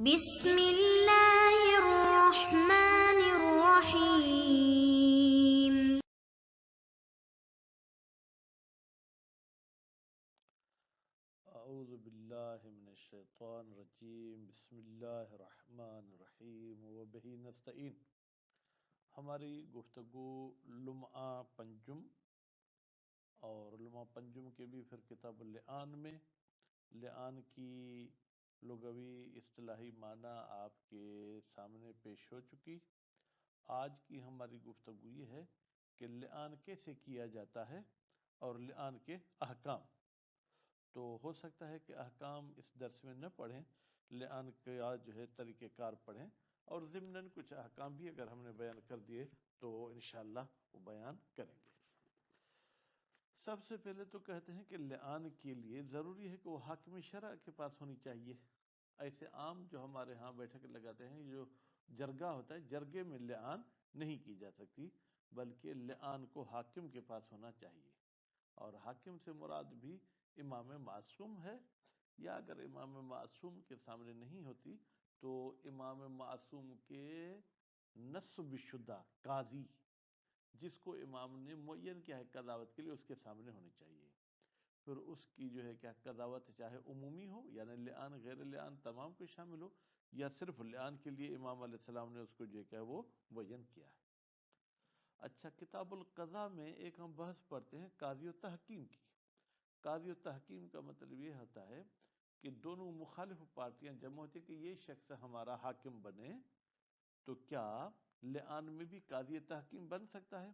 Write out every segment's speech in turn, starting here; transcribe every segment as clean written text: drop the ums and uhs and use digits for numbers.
بسم اللہ الرحمن الرحیم۔ اعوذ باللہ من الشیطان الرجیم، بسم اللہ الرحمن الرحیم وبہ نستعین۔ ہماری گفتگو لمعہ پنجم اور لمعہ پنجم کے بھی پھر کتاب اللعان میں لعان کی لغوی اصطلاحی معنی آپ کے سامنے پیش ہو چکی۔ آج کی ہماری گفتگو یہ ہے کہ لعان کیسے کیا جاتا ہے اور لعان کے احکام۔ تو ہو سکتا ہے کہ احکام اس درس میں نہ پڑھیں، لعان کا جو ہے طریقہ کار پڑھیں، اور ضمناً کچھ احکام بھی اگر ہم نے بیان کر دیے تو انشاءاللہ وہ بیان کریں گے۔ سب سے پہلے تو کہتے ہیں کہ لعان کے لیے ضروری ہے کہ وہ حاکم شرع کے پاس ہونی چاہیے۔ ایسے عام جو ہمارے ہاں بیٹھک لگاتے ہیں، جو جرگہ ہوتا ہے، جرگے میں لعان نہیں کی جا سکتی، بلکہ لعان کو حاکم کے پاس ہونا چاہیے۔ اور حاکم سے مراد بھی امام معصوم ہے، یا اگر امام معصوم کے سامنے نہیں ہوتی تو امام معصوم کے نصب شدہ قاضی، جس کو امام نے معین کیا ہے قضاوت کے لیے، اس کے سامنے ہونی چاہیے۔ پھر اس کی جو ہے کیا قضاوت چاہے عمومی ہو، یعنی لعان غیر لعان تمام کو شامل ہو، یا صرف لعان کے لیے امام علیہ السلام نے اس کو جو ہے کیا وہ معین کیا ہے۔ اچھا، کتاب القضاء میں ایک ہم بحث پڑھتے ہیں قاضی و تحکیم کی۔ قاضی و تحکیم کا مطلب یہ ہوتا ہے کہ دونوں مخالف پارٹیاں جمع ہوتی ہیں کہ یہ شخص ہمارا حاکم بنے، تو کیا لعان میں بھی قاضی تحکیم بن سکتا ہے؟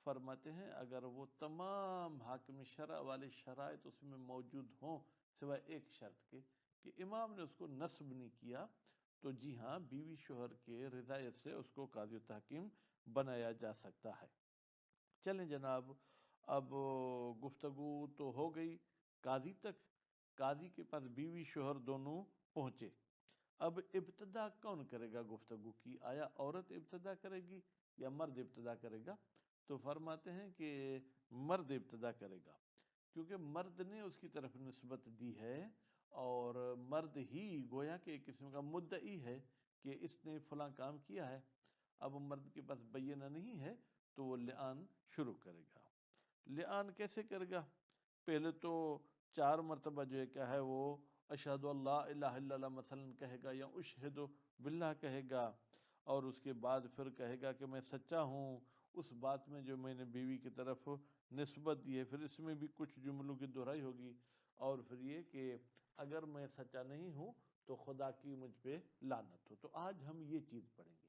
فرماتے ہیں اگر وہ تمام حاکم شرع والے شرائط اس میں موجود ہوں، سوائے ایک شرط کے کہ امام نے اس کو نصب نہیں کیا، تو جی ہاں، بیوی شوہر کے رضایت سے اس کو قاضی تحکیم بنایا جا سکتا ہے۔ چلیں جناب، اب گفتگو تو ہو گئی قاضی تک۔ قاضی کے پاس بیوی شوہر دونوں پہنچے، اب ابتدا کون کرے گا گفتگو کی؟ آیا عورت ابتدا کرے گی یا مرد ابتدا کرے گا؟ تو فرماتے ہیں کہ مرد ابتدا کرے گا، کیونکہ مرد نے اس کی طرف نسبت دی ہے، اور مرد ہی گویا کہ ایک قسم کا مدعی ہے کہ اس نے فلاں کام کیا ہے۔ اب مرد کے پاس بینہ نہیں ہے تو وہ لعان شروع کرے گا۔ لعان کیسے کرے گا؟ پہلے تو 4 مرتبہ جو ہے کیا ہے وہ اشہد اللہ الہ الا اللہ مثلا کہے گا، یا اشہد باللہ کہے گا، اور اس کے بعد پھر کہے گا کہ میں سچا ہوں اس بات میں جو میں نے بیوی کی طرف نسبت دی ہے۔ پھر اس میں بھی کچھ جملوں کی دہرائی ہوگی، اور پھر یہ کہ اگر میں سچا نہیں ہوں تو خدا کی مجھ پہ لعنت ہو۔ تو آج ہم یہ چیز پڑھیں گے۔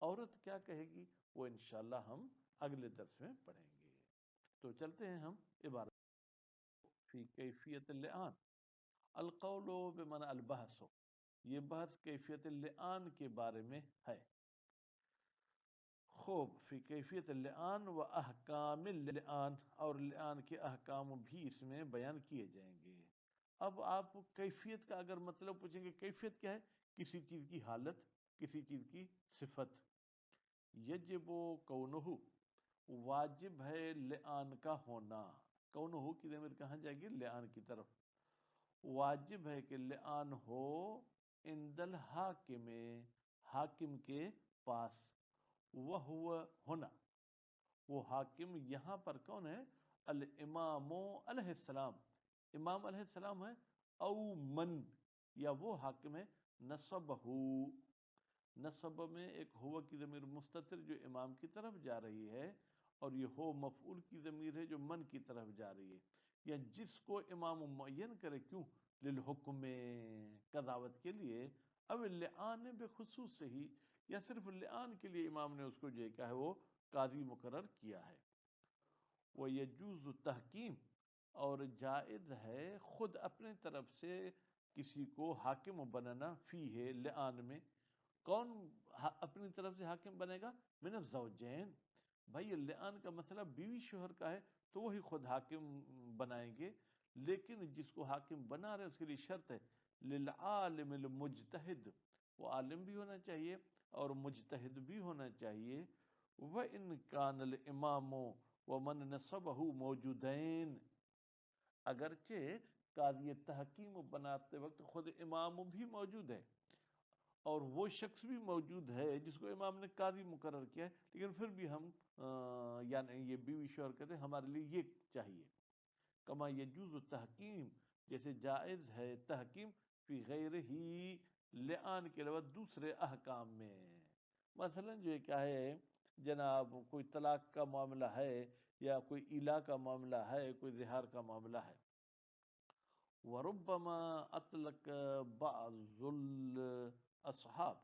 عورت کیا کہے گی وہ انشاءاللہ ہم اگلے درس میں پڑھیں گے۔ تو چلتے ہیں ہم عبارت فی کیفیت اللعان۔ القول بمعنی البحث، یہ بحث کیفیت اللعان کے بارے میں ہے۔ خوب، فی کیفیت اللعان و احکام اللعان، اور لعان کے احکام بھی اس میں بیان کیے جائیں گے۔ اب آپ کیفیت کا اگر مطلب پوچھیں گے، کیفیت کیا ہے؟ کسی چیز کی حالت، کسی چیز کی صفت۔ یجب کونہ، واجب ہے لعان کا ہونا۔ کونہ کی ضمیر کہاں جائے گی؟ لعان کی طرف۔ واجب ہے کہ لعان ہو عند الحاکم، حاکم کے پاس۔ وہو ہونا، وہ حاکم یہاں پر کون ہے؟ الامام علیہ السلام، امام علیہ السلام ہے، او من، یا وہ حاکم ہے نصبہ، نصب میں ایک ہو کی ضمیر مستتر جو امام کی طرف جا رہی ہے، اور یہ ہو مفعول کی ضمیر ہے جو من کی طرف جا رہی ہے، یا جس کو امام معین کرے، کیوں؟ للحکم، قضاوت کے لیے، اب اللعان بخصوص سے ہی، یا صرف لعان کے لیے امام نے اس کو جو کیا ہے وہ قاضی مقرر کیا ہے۔ وَيَجُوزُ تحکیم، اور جائز ہے خود اپنے طرف سے کسی کو حاکم بنانا، فی ہے لعان میں۔ کون اپنی طرف سے حاکم بنے گا؟ من الزوجین، بھائی لعان کا مسئلہ بیوی شوہر کا ہے تو وہی خود حاکم بنائیں گے، لیکن جس کو حاکم بنا رہے اس کے لیے شرط ہے للعالم المجتہد، وہ عالم بھی ہونا چاہیے اور مجتہد بھی ہونا چاہیے۔ وَإِنْ كَانَ الْإِمَامُ وَمَنْ نَصَبَهُ مَوْجُودَيْن، اگرچہ قاضی تحکیم بناتے وقت خود امام بھی موجود ہے اور وہ شخص بھی موجود ہے جس کو امام نے قاضی مقرر کیا ہے، لیکن پھر بھی ہم یعنی یہ بیوی شوہر کہتے ہیں ہمارے لیے یہ چاہیے. کما یجوز تحکیم، جیسے جائز ہے تحکیم فی غیر ہی لعان کے علاوہ دوسرے احکام میں. مثلا جو یہ کیا ہے جناب، کوئی طلاق کا معاملہ ہے یا کوئی ایلا کا معاملہ ہے، کوئی زہار کا معاملہ ہے. وربما اطلق بعض الاصحاب،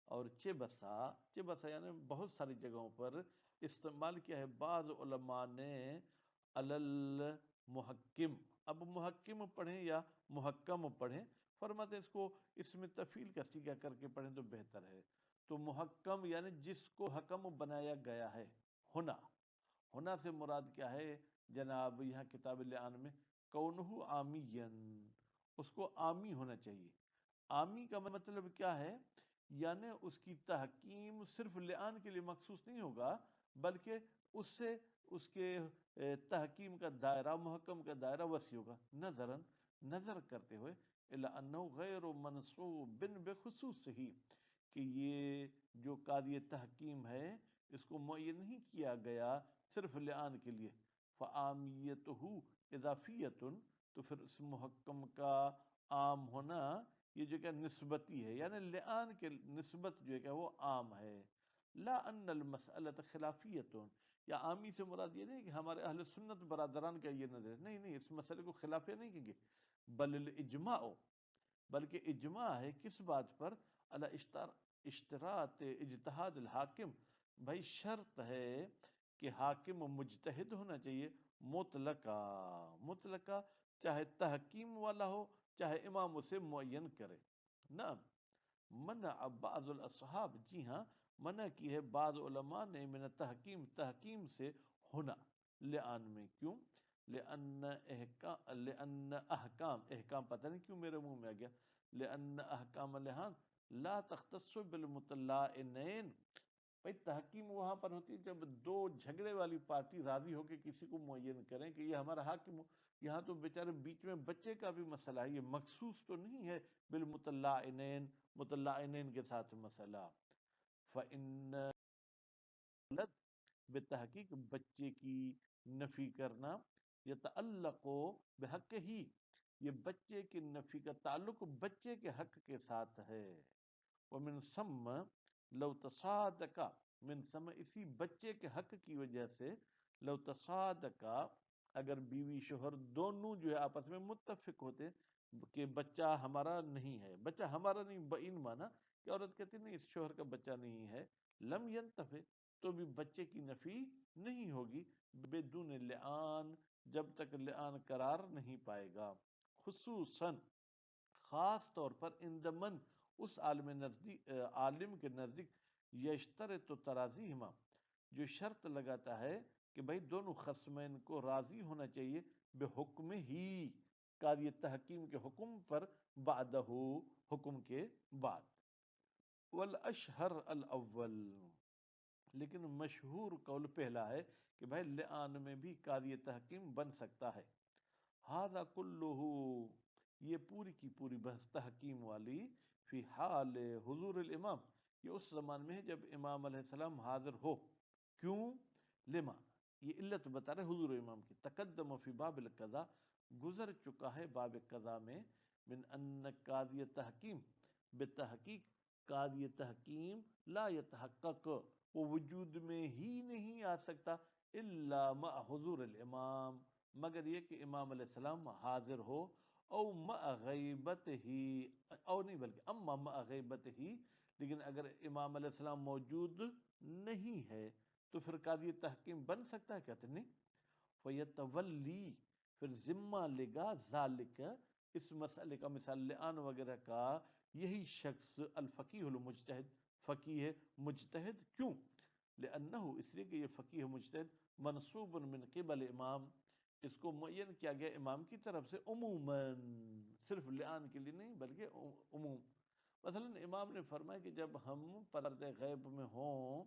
اور چہ بسا یعنی بہت ساری جگہوں پر استعمال کیا ہے بعض علماء نے المحکم. اب محکم پڑھیں یا محکم پڑھیں، فرماتے اس کو اس میں تفعیل کا صیغہ کر کے پڑھیں تو بہتر ہے. تو محکم یعنی جس کو حکم بنایا گیا ہے. ہونا سے مراد کیا ہے جناب یہاں کتاب لعان میں کونہ عامین، اس کو عامی ہونا چاہیے. عامی کا مطلب کیا ہے؟ یعنی اس کی تحکیم صرف لعان کے لیے مخصوص نہیں ہوگا، بلکہ اس سے اس کے تحکیم کا دائرہ، محکم کا دائرہ وسیع ہوگا. نظر کرتے ہوئے الا انہ غیر منصوب بخصوص ہی، کہ یہ جو قاضی تحکیم ہے اس کو معین نہیں کیا گیا صرف لعان کے لیے. فعامیتہ اضافیت، تو پھر اس محکم کا عام ہونا یہ جو کہ نسبتی ہے، یعنی لعان کے نسبت جو ہے کہ وہ عام ہے. لا ان المسألۃ خلافیت، یا عامی سے مراد یہ نہیں کہ ہمارے اہل سنت برادران کا یہ نظر ہے، نہیں، اس مسئلے کو خلافیہ نہیں کہیں گے. بل الاجماع، بلکہ اجماع ہے کس بات پر؟ علی اشتراط اجتہاد الحاکم، بھائی شرط ہے کہ حاکم مجتہد ہونا چاہیے. مطلقہ چاہے تحکیم والا ہو چاہے امام اسے معین کرے. نعم منع بعض الاصحاب، جی ہاں منع کی ہے بعض علماء نے من تحکیم سے ہونا لعان میں. کیوں؟ لأن احکام پتہ نہیں کیوں میرے منہ میں آ گیا. لأن احکام لعان لا تختص بالمطلعنین، بھائی تحکیم وہاں پر ہوتی ہے جب دو جھگڑے والی پارٹی راضی ہو کے کسی کو معین کریں کہ یہ ہمارا حاکم ہو. یہاں تو بیچارے بیچ میں بچے کا بھی مسئلہ ہے، یہ مخصوص تو نہیں ہے مطلعنین کے ساتھ مسئلہ. فإن بتحقیق بچے کی نفی کرنا یتعلق بحق ہی، یہ بچے کی نفی کا تعلق بچے کے حق کے ساتھ ہے. ومن ثم لو تصادقا، من ثم اسی بچے کے حق کی وجہ سے لو تصادقا، اگر بیوی شوہر دونوں جو ہے آپس میں متفق ہوتے کہ بچہ ہمارا نہیں ہے، بچہ ہمارا نہیں، بعین مانا کہ عورت کہتی نہیں اس شوہر کا بچہ نہیں ہے، لم ینتفع، تو بھی بچے کی نفی نہیں ہوگی بدون لعان، جب تک لعان قرار نہیں پائے گا. خصوصاً خاص طور پر اندمن اس عالم کے نزدیک یشترط ترازیہما، جو شرط لگاتا ہے کہ بھائی دونوں خصمین کو راضی ہونا چاہیے بحکم ہی، قاضی تحکیم کے حکم پر، بعدہ حکم کے بعد. والاشہر الاول، لیکن مشہور قول پہلا ہے کہ بھائی لعان میں بھی قاضی تحکیم بن سکتا ہے. ھذا کلہ، یہ پوری کی پوری بحث تحکیم والی، فی حال حضور الامام، یہ اس زمان میں ہے جب امام علیہ السلام حاضر ہو. کیوں؟ لما، یہ علت بتا رہے حضور امام کی. تقدم فی باب القضاء، گزر چکا ہے باب قضاء میں، من ان قاضی تحکیم، بتحقیق قاضی تحکیم لا یتحقق، وہ وجود میں ہی نہیں آ سکتا الا مع حضور الامام، مگر یہ کہ امام علیہ السلام حاضر ہو. او مع غیبت ہی، او نہیں بلکہ اما مع غیبت ہی، لیکن اگر امام علیہ السلام موجود نہیں ہے تو پھر قاضی تحکیم بن سکتا ہے؟ کہتے نہیں. فیتولی، پھر ذمہ لے گا ذالک، اس مسئلے کا مثال لعان وغیرہ کا، یہی شخص الفقیہ المجتہد، فقیہ مجتہد. کیوں؟ لأنہ، اس لیے کہ یہ فقیہ مجتہد منصوب من قبل امام، اس کو معین کیا گیا امام کی طرف سے عموماً، صرف لعان کے لیے نہیں بلکہ عموم. مثلا امام نے فرمایا کہ جب ہم پردہ غیب میں ہوں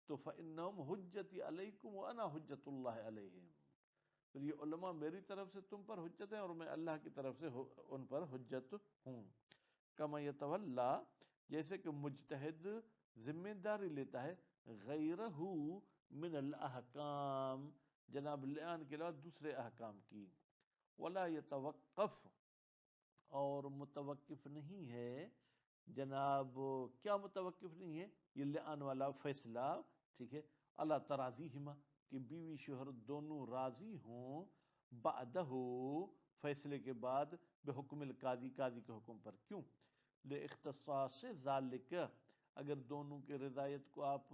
تو فإنہم حجتی علیکم وانا حجت اللہ علیہم، پھر یہ علماء میری طرف سے تم پر حجت ہیں اور میں اللہ کی طرف سے ان پر حجت ہوں. کما یتولا، جیسے کہ مجتہد ذمہ داری لیتا ہے غیرہ من الاحکام، جناب لعان کے علاوہ دوسرے احکام کی، ولا یتوقف، اور متوقف نہیں ہے جناب، کیا متوقف نہیں ہے یہ لعان والا فیصلہ، ٹھیک ہے، اللہ تراضیہما، کہ بیوی شوہر دونوں راضی ہوں، بعدہ، فیصلے کے بعد، بحکم القاضی، قاضی کے حکم پر، کیوں؟ لاختصاص ذالک، اگر دونوں کے رضایت کو آپ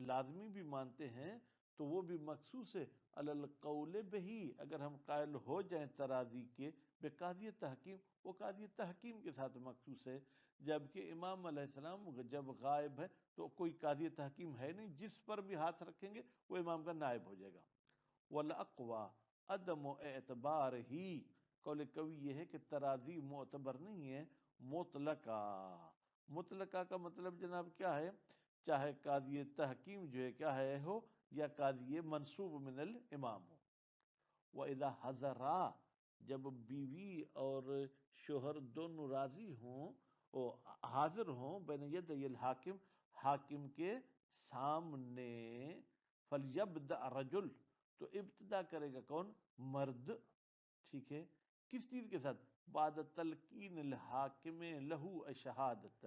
لازمی بھی مانتے ہیں تو وہ بھی مخصوص ہے، علی القول بہی، اگر ہم قائل ہو جائیں تراضی کے، بے قاضی تحکیم، وہ قاضی تحکیم کے ساتھ مخصوص ہے، جبکہ امام علیہ السلام جب غائب ہے تو کوئی قاضی تحکیم ہے نہیں، جس پر بھی ہاتھ رکھیں گے وہ امام کا نائب ہو جائے گا۔ والاقوی عدم اعتبار ہی، قول قوی یہ ہے کہ تراضی معتبر نہیں ہے، مطلقہ، مطلقہ کا مطلب جناب کیا ہے؟ چاہے قاضی تحکیم جو ہے کیا ہے ہو، یا قاضی منصوب من الامام ہو۔ وَإِذَا حَضَرَا، جب بیوی اور شوہر دونوں راضی ہوں، وہ حاضر ہوں بین یدی الحاکم، حاکم کے سامنے، فَلْيَبْدَأْ رَجُل، تو ابتدا کرے گا کون؟ مرد، ٹھیک ہے، کس چیز کے ساتھ؟ بعد تلقین الحاکم لہو شہادت،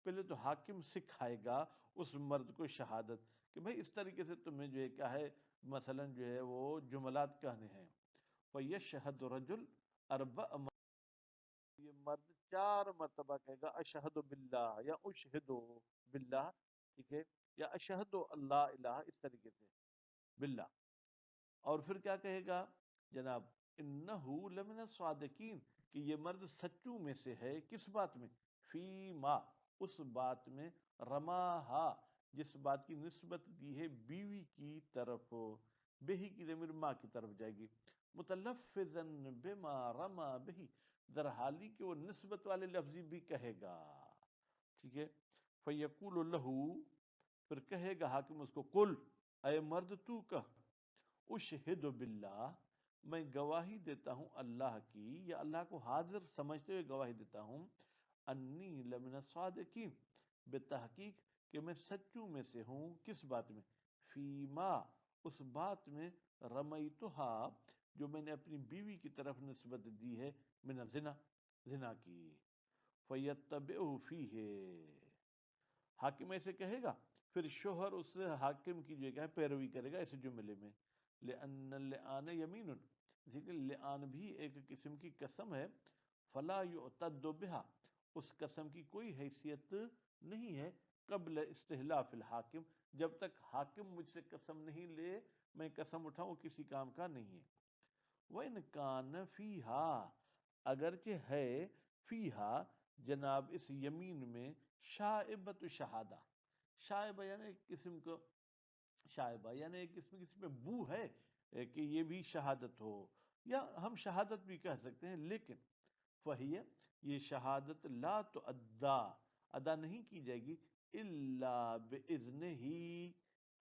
پہلے تو حاکم سکھائے گا اس مرد کو شہادت، کہ بھئی اس طریقے سے تمہیں جو ہے کیا ہے مثلا جو ہے وہ جملات کہنے ہیں۔ فَيَشْهَدُ رَجُل أَرْبَعَ، یہ مرد 4 مرتبہ کہے گا اشہد باللہ یا اشہد باللہ، ٹھیک ہے، یا اشہد اللہ الہ، اس طریقے سے باللہ، اور پھر کیا کہے گا جناب؟ انہو لمن الصادقین، کہ یہ مرد سچوں میں سے ہے، کس بات میں؟ فی ما، اس بات میں، رماہا، جس بات کی نسبت دی ہے بیوی کی طرف، بہی کی ضمیر ماں کی طرف جائے گی، متلفظا بما رما بہی، در حالی کہ وہ نسبت والے لفظی بھی کہے گا، ٹھیک ہے۔ فیقول لہو، پھر کہے گا حاکم اس کو، قل، اے مرد تو کہ، اشہد باللہ، میں گواہی دیتا ہوں اللہ کی، یا اللہ کو حاضر سمجھتے ہوئے گواہی دیتا ہوں، انی لمن الصادقین، بتحقیق کہ میں سچوں میں سے ہوں، کس بات میں؟ فیما، اس بات میں، رمیتہا، جو میں نے اپنی بیوی کی طرف نسبت دی ہے، من الزنا، زنا کی، فیتبعہ فیہ، حاکم ایسے کہے گا، پھر شوہر اس حاکم کی جو ہے پیروی کرے گا اس جملے میں، لأن اللعان یمین، ٹھیک ہے، لعان بھی ایک قسم کی قسم ہے، فلا یعتد بہا، اس قسم کی کوئی حیثیت نہیں ہے، قبل استحلاف الحاکم، جب تک حاکم مجھ سے قسم نہیں لے میں قسم اٹھاؤں کسی کام کا نہیں ہے۔ وَإِنْ كَانَ فِيهَا، اگرچہ ہے، فیہا، جناب اس یمین میں، شائبۃ شہادہ، شائبہ یعنی ایک قسم کو، شائبہ یعنی ایک قسم کی اس میں بو ہے کہ یہ بھی شہادت ہو، یا ہم شہادت بھی کہہ سکتے ہیں، لیکن فہیہ، یہ شہادت لا تؤدا، ادا نہیں کی جائے گی، الا باذنہ،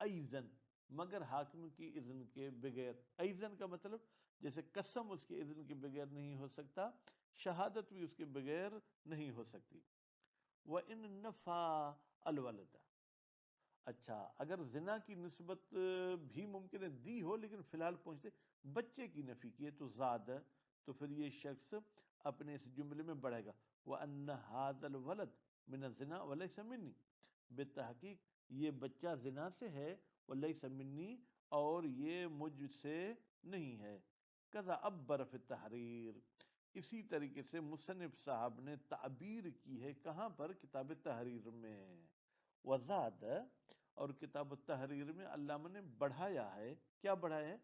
ایزن، مگر حاکم کی اذن کے بغیر، ایزن کا مطلب جیسے قسم اس کے اذن کے بغیر نہیں ہو سکتا، شہادت بھی اس کے بغیر نہیں ہو سکتی۔ وَإِن نَفَى الْوَلَدَ، اچھا اگر زنا کی نسبت بھی ممکن ہے دی ہو لیکن فی الحال پہنچتے بچے کی نفی کی ہے تو زیادہ، تو پھر یہ شخص اپنے اس جملے میں بڑھے گا، وَأَنَّ هَذَا الْوَلَدَ مِنَ الزِّنَا وَلَيْسَ مِنِّي، بتحقیق یہ بچہ زنا سے ہے، وَلَيْسَ مِنِّي، اور یہ مجھ سے نہیں ہے۔ کذا عبر فی التحریر، اسی طریقے سے مصنف صاحب نے تعبیر کی ہے، کہاں پر؟ کتاب تحریر میں، وزاد، اور کتاب التحریر میں علامہ نے بڑھایا ہے، کیا بڑھایا ہے؟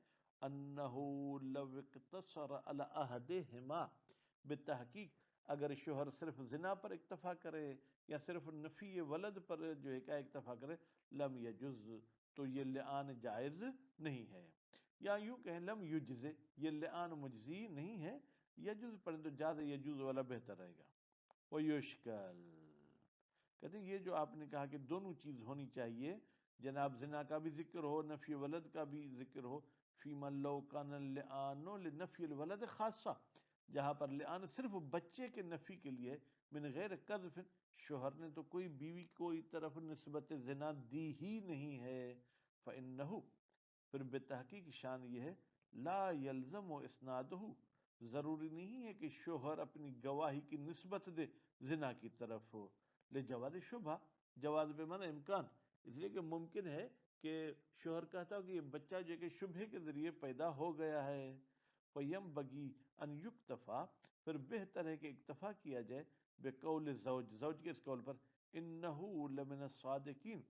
انہو لو اقتصر علی احدہما، بتحقیق اگر شوہر صرف زنا پر اکتفا کرے یا صرف نفی ولد پر جو ہے کیا اکتفا کرے، لم یجز، تو یہ لعان جائز نہیں ہے، یا یوں کہیں لم یجز، یہ لعان مجزی نہیں ہے، یجز پڑھیں تو زیادہ یجوز والا بہتر رہے گا۔ ویشکل، کہتے ہیں یہ جو آپ نے کہا کہ دونوں چیز ہونی چاہیے، جناب زنا کا بھی ذکر ہو، نفی ولد کا بھی ذکر ہو، فی من لو کان اللعان لنفی الولد خاصہ، جہاں پر لعان صرف بچے کے نفی کے لیے، من غیر قذف، شوہر نے تو کوئی بیوی کو طرف نسبت زنا دی ہی نہیں ہے، فإنہ، پھر بے تحقیق شان یہ ہے، لا یلزم و اسنادہ، ضروری نہیں ہے کہ شوہر اپنی گواہی کی نسبت دے زنا کی طرف ہو، لجواز شبہ، جواز بے معنی امکان، اس لیے کہ ممکن ہے کہ شوہر کہتا ہو کہ یہ بچہ جو کہ شبہ کے ذریعے پیدا ہو گیا ہے، فیم بگی ان یکتفا، پھر بہتر ہے کہ اکتفا کیا جائے بقول زوج، زوج کے اس قول پر، انہو لمن الصادقین،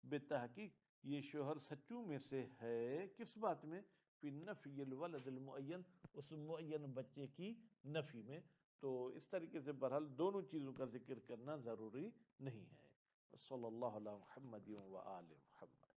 بے تحقیق یہ شوہر سچوں میں سے ہے، کس بات میں؟ فی نفی الولد المعین، اس معین بچے کی نفی میں۔ تو اس طریقے سے بہرحال دونوں چیزوں کا ذکر کرنا ضروری نہیں ہے۔ صلی اللہ علیہ محمد و آل محمد۔